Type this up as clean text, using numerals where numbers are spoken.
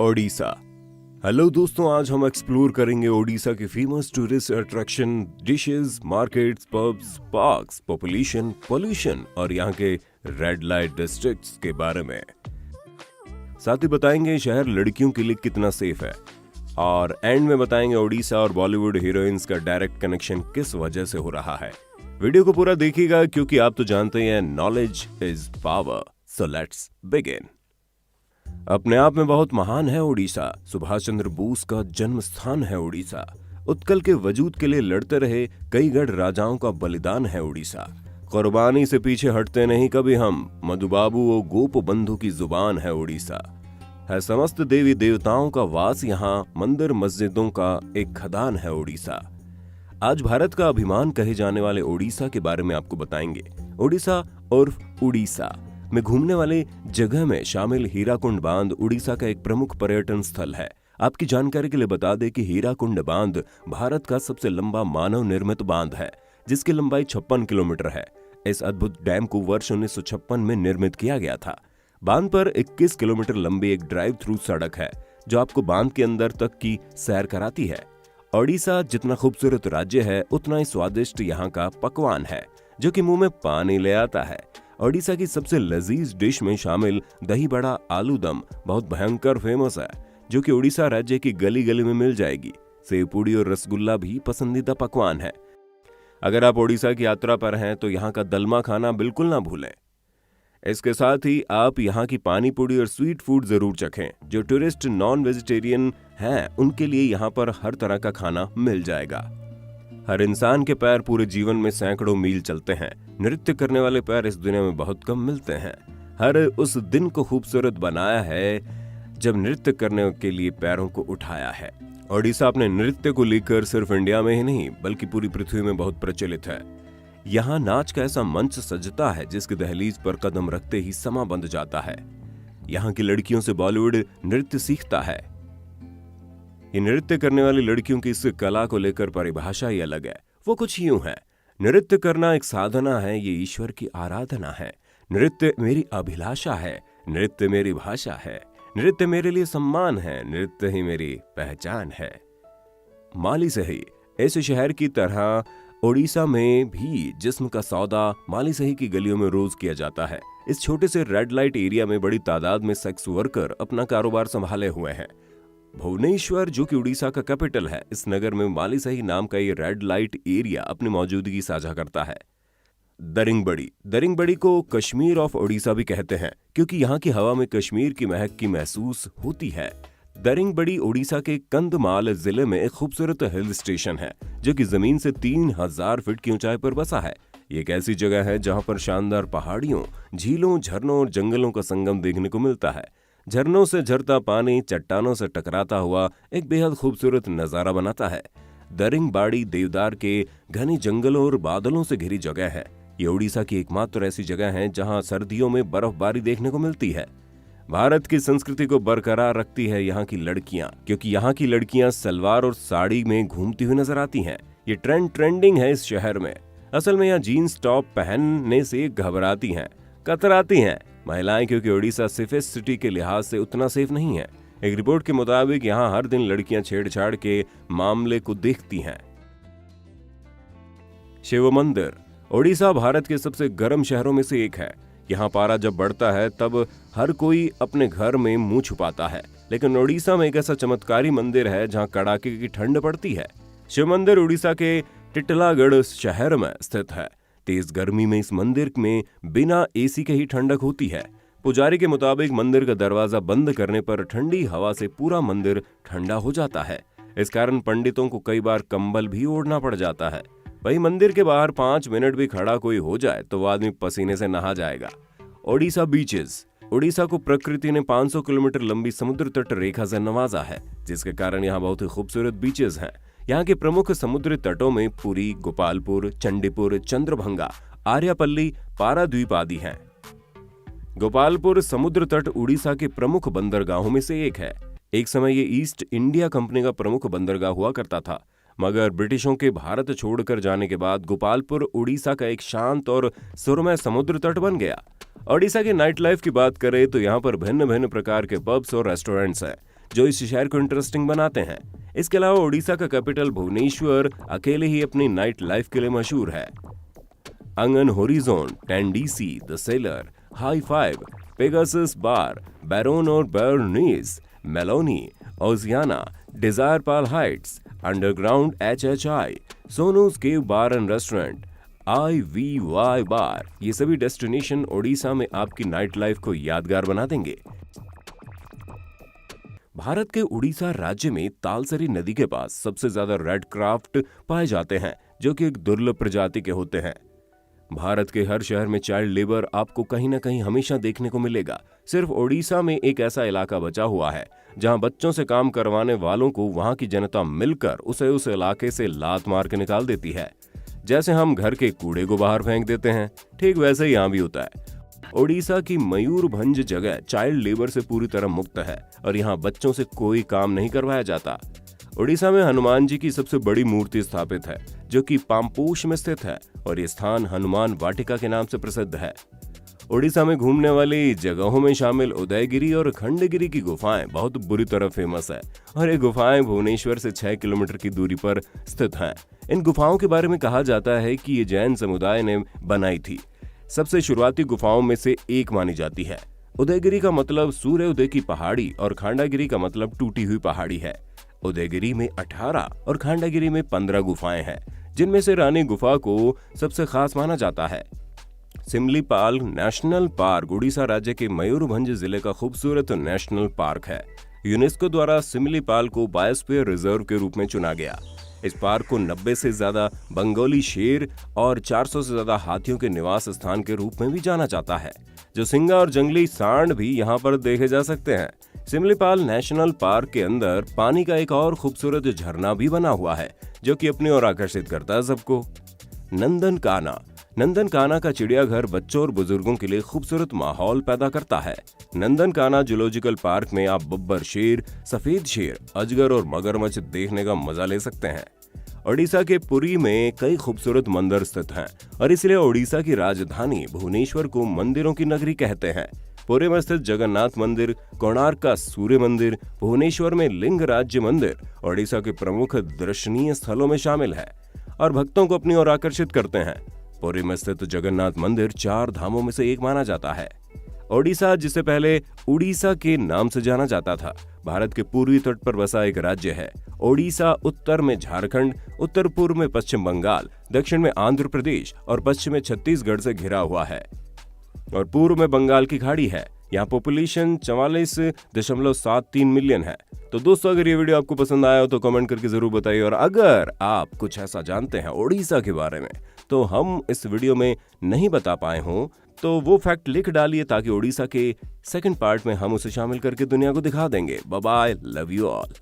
Odisha. Hello दोस्तों, आज हम एक्सप्लोर करेंगे ओडिशा के famous tourist attraction, dishes, markets, pubs, parks, population, pollution और यहाँ के रेड लाइट डिस्ट्रिक्ट्स के बारे में। साथ ही बताएंगे शहर लड़कियों के लिए कितना सेफ है और एंड में बताएंगे ओडिशा और बॉलीवुड हीरोइंस का डायरेक्ट कनेक्शन किस वजह से हो रहा है। वीडियो को पूरा देखिएगा क्योंकि आप तो जानते हैं knowledge is power. So let's begin. अपने आप में बहुत महान है ओडिशा। सुभाष चंद्र बोस का जन्म स्थान है ओडिशा। उत्कल के वजूद के लिए लड़ते रहे कई गढ़ राजाओं का बलिदान है ओडिशा। कुर्बानी से पीछे हटते नहीं कभी हम, मधुबाबू ओ गोप बंधु की जुबान है ओडिशा। है समस्त देवी देवताओं का वास यहाँ, मंदिर मस्जिदों का एक खदान है ओडिशा। आज भारत का अभिमान कहे जाने वाले ओडिशा के बारे में आपको बताएंगे। ओडिशा उर्फ उड़ीसा में घूमने वाले जगह में शामिल हीराकुंड बांध उड़ीसा का एक प्रमुख पर्यटन स्थल है। आपकी जानकारी के लिए बता दें कि हीराकुंड बांध भारत का सबसे लंबा मानव निर्मित बांध है, जिसकी लंबाई 56 किलोमीटर है। इस अद्भुत डैम को वर्ष 1956 में निर्मित किया गया था। बांध पर 21 किलोमीटर लंबी एक ड्राइव थ्रू सड़क है जो आपको बांध के अंदर तक की सैर कराती है। ओडिशा जितना खूबसूरत राज्य है उतना ही स्वादिष्ट यहाँ का पकवान है जो कि मुंह में पानी ले आता है। ओडिशा की सबसे लजीज डिश में शामिल दही बड़ा आलू दम बहुत भयंकर फेमस है, जो कि ओडिशा राज्य की गली गली में मिल जाएगी। सेव पूड़ी और रसगुल्ला भी पसंदीदा पकवान है। अगर आप ओडिशा की यात्रा पर हैं तो यहाँ का दलमा खाना बिल्कुल ना भूलें। इसके साथ ही आप यहाँ की पानी पूड़ी और स्वीट फूड जरूर चखें। जो टूरिस्ट नॉन वेजिटेरियन हैं उनके लिए यहाँ पर हर तरह का खाना मिल जाएगा। हर इंसान के पैर पूरे जीवन में सैकड़ों मील चलते हैं। नृत्य करने वाले पैर इस दुनिया में बहुत कम मिलते हैं। हर उस दिन को खूबसूरत बनाया है जब नृत्य करने के लिए पैरों को उठाया है। ओडिशा अपने नृत्य को लेकर सिर्फ इंडिया में ही नहीं बल्कि पूरी पृथ्वी में बहुत प्रचलित है। यहाँ नाच का ऐसा मंच सजता है जिसकी दहलीज पर कदम रखते ही समा बंध जाता है। यहाँ की लड़कियों से बॉलीवुड नृत्य सीखता है। ये नृत्य करने वाली लड़कियों की इस कला को लेकर परिभाषा ही अलग है। वो कुछ यूं है, नृत्य करना एक साधना है, ये ईश्वर की आराधना है। नृत्य मेरी अभिलाषा है, नृत्य मेरी भाषा है, नृत्य मेरे लिए सम्मान है, नृत्य ही मेरी पहचान है। माली सही इस शहर की तरह ओडिशा में भी जिस्म का सौदा माली सही की गलियों में रोज किया जाता है। इस छोटे से रेड लाइट एरिया में बड़ी तादाद में सेक्स वर्कर अपना कारोबार संभाले हुए हैं। भुवनेश्वर जो कि उड़ीसा का कैपिटल है, इस नगर में माली सही नाम का ये रेड लाइट एरिया अपनी मौजूदगी साझा करता है। दरिंगबड़ी को कश्मीर ऑफ ओडिशा भी कहते हैं क्योंकि यहाँ की हवा में कश्मीर की महक की महसूस होती है। दरिंगबड़ी ओडिशा के कंधमाल जिले में एक खूबसूरत हिल स्टेशन है जो कि जमीन से 3000 फीट की ऊंचाई पर बसा है। ये एक ऐसी जगह है जहाँ पर शानदार पहाड़ियों, झीलों, झरनों और जंगलों का संगम देखने को मिलता है। झरनों से झरता पानी चट्टानों से टकराता हुआ एक बेहद खूबसूरत नजारा बनाता है। दरिंगबाड़ी देवदार के घने जंगलों और बादलों से घिरी जगह है। ये ओडिशा की एकमात्र ऐसी जगह है जहां सर्दियों में बर्फबारी देखने को मिलती है। भारत की संस्कृति को बरकरार रखती है यहाँ की लड़कियां, क्योंकि यहाँ की लड़कियां सलवार और साड़ी में घूमती हुई नजर आती हैं। ये ट्रेंडिंग है इस शहर में। असल में यहाँ जीन्स टॉप पहनने से घबराती हैं, कतराती हैं महिलाएं, क्योंकि ओडिशा सेफेस्ट सिटी के लिहाज से उतना सेफ नहीं है। एक रिपोर्ट के मुताबिक यहाँ हर दिन लड़कियां छेड़छाड़ के मामले को देखती हैं। शिव मंदिर ओडिशा भारत के सबसे गर्म शहरों में से एक है। यहाँ पारा जब बढ़ता है तब हर कोई अपने घर में मुंह छुपाता है, लेकिन ओडिशा में एक ऐसा चमत्कारी मंदिर है जहाँ कड़ाके की ठंड पड़ती है। शिव मंदिर ओडिशा के टिटलागढ़ शहर में स्थित है। तेज गर्मी में इस मंदिर में बिना एसी के ही ठंडक होती है। पुजारी के मुताबिक मंदिर का दरवाजा बंद करने पर ठंडी हवा से पूरा मंदिर ठंडा हो जाता है। इस कारण पंडितों को कई बार कंबल भी ओढ़ना पड़ जाता है। वहीं मंदिर के बाहर 5 मिनट भी खड़ा कोई हो जाए तो वो आदमी पसीने से नहा जाएगा। ओडिशा बीचेस ओडिशा को प्रकृति ने 500 किलोमीटर लंबी समुद्र तट रेखा से नवाजा है, जिसके कारण यहाँ बहुत ही खूबसूरत बीचेस हैं। यहाँ के प्रमुख समुद्री तटों में पुरी, गोपालपुर, चंडीपुर, चंद्रभंगा, आर्यापल्ली, पाराद्वीप आदि हैं। गोपालपुर समुद्र तट उड़ीसा के प्रमुख बंदरगाहों में से एक है। एक समय ये ईस्ट इंडिया कंपनी का प्रमुख बंदरगाह हुआ करता था, मगर ब्रिटिशों के भारत छोड़कर जाने के बाद गोपालपुर उड़ीसा का एक शांत और सुरमय समुद्र तट बन गया। ओडिशा के नाइट लाइफ की बात करें तो यहाँ पर भिन्न भिन्न प्रकार के पब्स और रेस्टोरेंट्स हैं, जो इस शहर को इंटरेस्टिंग बनाते हैं। इसके अलावा ओडिशा का कैपिटल भुवनेश्वर अकेले ही अपनी नाइट लाइफ के लिए मशहूर है। अंगन horizon, 10DC, the sailor, high five, Pegasus bar, Baron और बर्नीस, मेलोनी, ओजियाना, डिजायर पाल हाइट्स, अंडरग्राउंड HHI, सोनूज cave bar and restaurant, IVY bar, ये सभी डेस्टिनेशन ओडिशा में आपकी नाइट लाइफ को यादगार बना देंगे। भारत के उड़ीसा राज्य में तालसरी नदी के पास सबसे ज्यादा रेड क्राफ्ट पाए जाते हैं, जो कि एक दुर्लभ प्रजाति के होते हैं। भारत के हर शहर में चाइल्ड लेबर आपको कहीं ना कहीं हमेशा देखने को मिलेगा। सिर्फ ओडिशा में एक ऐसा इलाका बचा हुआ है जहां बच्चों से काम करवाने वालों को वहां की जनता मिलकर उसे उस इलाके से लात मार के निकाल देती है। जैसे हम घर के कूड़े को बाहर फेंक देते हैं, ठीक वैसे ही यहाँ भी होता है। ओडिशा की मयूरभंज जगह चाइल्ड लेबर से पूरी तरह मुक्त है और यहाँ बच्चों से कोई काम नहीं करवाया जाता। ओडिशा में हनुमान जी की सबसे बड़ी मूर्ति स्थापित है, जो कि पाम्पोश में स्थित है और ये स्थान हनुमान वाटिका के नाम से प्रसिद्ध है। ओडिशा में घूमने वाली जगहों में शामिल उदयगिरी और खंडगिरी की गुफाएं बहुत बुरी तरह फेमस है और ये गुफाएं भुवनेश्वर से 6 किलोमीटर की दूरी पर स्थित हैं। इन गुफाओं के बारे में कहा जाता है कि ये जैन समुदाय ने बनाई थी। सबसे शुरुआती गुफाओं में से एक मानी जाती है। उदयगिरी का मतलब सूर्य उदय की पहाड़ी और खांडागिरी का मतलब टूटी हुई पहाड़ी है। उदयगिरी में 18 और खांडागिरी में 15 गुफाएं हैं, जिनमें से रानी गुफा को सबसे खास माना जाता है। सिमलीपाल नेशनल पार्क उड़ीसा राज्य के मयूरभंज जिले का खूबसूरत नेशनल पार्क है। यूनेस्को द्वारा सिमलीपाल को बायोस्फीयर रिजर्व के रूप में चुना गया। इस पार्क को 90 से ज्यादा बंगाली शेर और 400 से ज्यादा हाथियों के निवास स्थान के रूप में भी जाना जाता है, जो सिंगा और जंगली सांड भी यहाँ पर देखे जा सकते हैं। सिमलीपाल नेशनल पार्क के अंदर पानी का एक और खूबसूरत झरना भी बना हुआ है, जो कि अपनी ओर आकर्षित करता है सबको। नंदनकाना का चिड़ियाघर बच्चों और बुजुर्गों के लिए खूबसूरत माहौल पैदा करता है। नंदनकाना जूलॉजिकल पार्क में आप बब्बर शेर, सफेद शेर, अजगर और मगरमच्छ देखने का मजा ले सकते हैं। ओडिशा के पुरी में कई खूबसूरत मंदिर स्थित हैं और इसलिए ओडिशा की राजधानी भुवनेश्वर को मंदिरों की नगरी कहते हैं। पुरी में स्थित जगन्नाथ मंदिर, कोणार्क का सूर्य मंदिर, भुवनेश्वर में लिंग राज्य मंदिर ओडिशा के प्रमुख दर्शनीय स्थलों में शामिल है और भक्तों को अपनी ओर आकर्षित करते हैं। पुरी में स्थित जगन्नाथ मंदिर 4 धामों में से एक माना जाता है। ओडिशा, जिसे पहले उड़ीसा के नाम से जाना जाता था, भारत के पूर्वी तट पर बसा एक राज्य है। ओडिशा उत्तर में झारखंड, उत्तर पूर्व में पश्चिम बंगाल, दक्षिण में आंध्र प्रदेश और पश्चिम में छत्तीसगढ़ से घिरा हुआ है और पूर्व में बंगाल की खाड़ी है। यहाँ पॉपुलेशन 44.73 मिलियन है। तो दोस्तों, अगर ये वीडियो आपको पसंद आया हो तो कमेंट करके जरूर बताइए और अगर आप कुछ ऐसा जानते हैं ओडिशा के बारे में तो हम इस वीडियो में नहीं बता पाए हों तो वो फैक्ट लिख डालिए, ताकि ओडिशा के सेकंड पार्ट में हम उसे शामिल करके दुनिया को दिखा देंगे। Bye bye, love you all.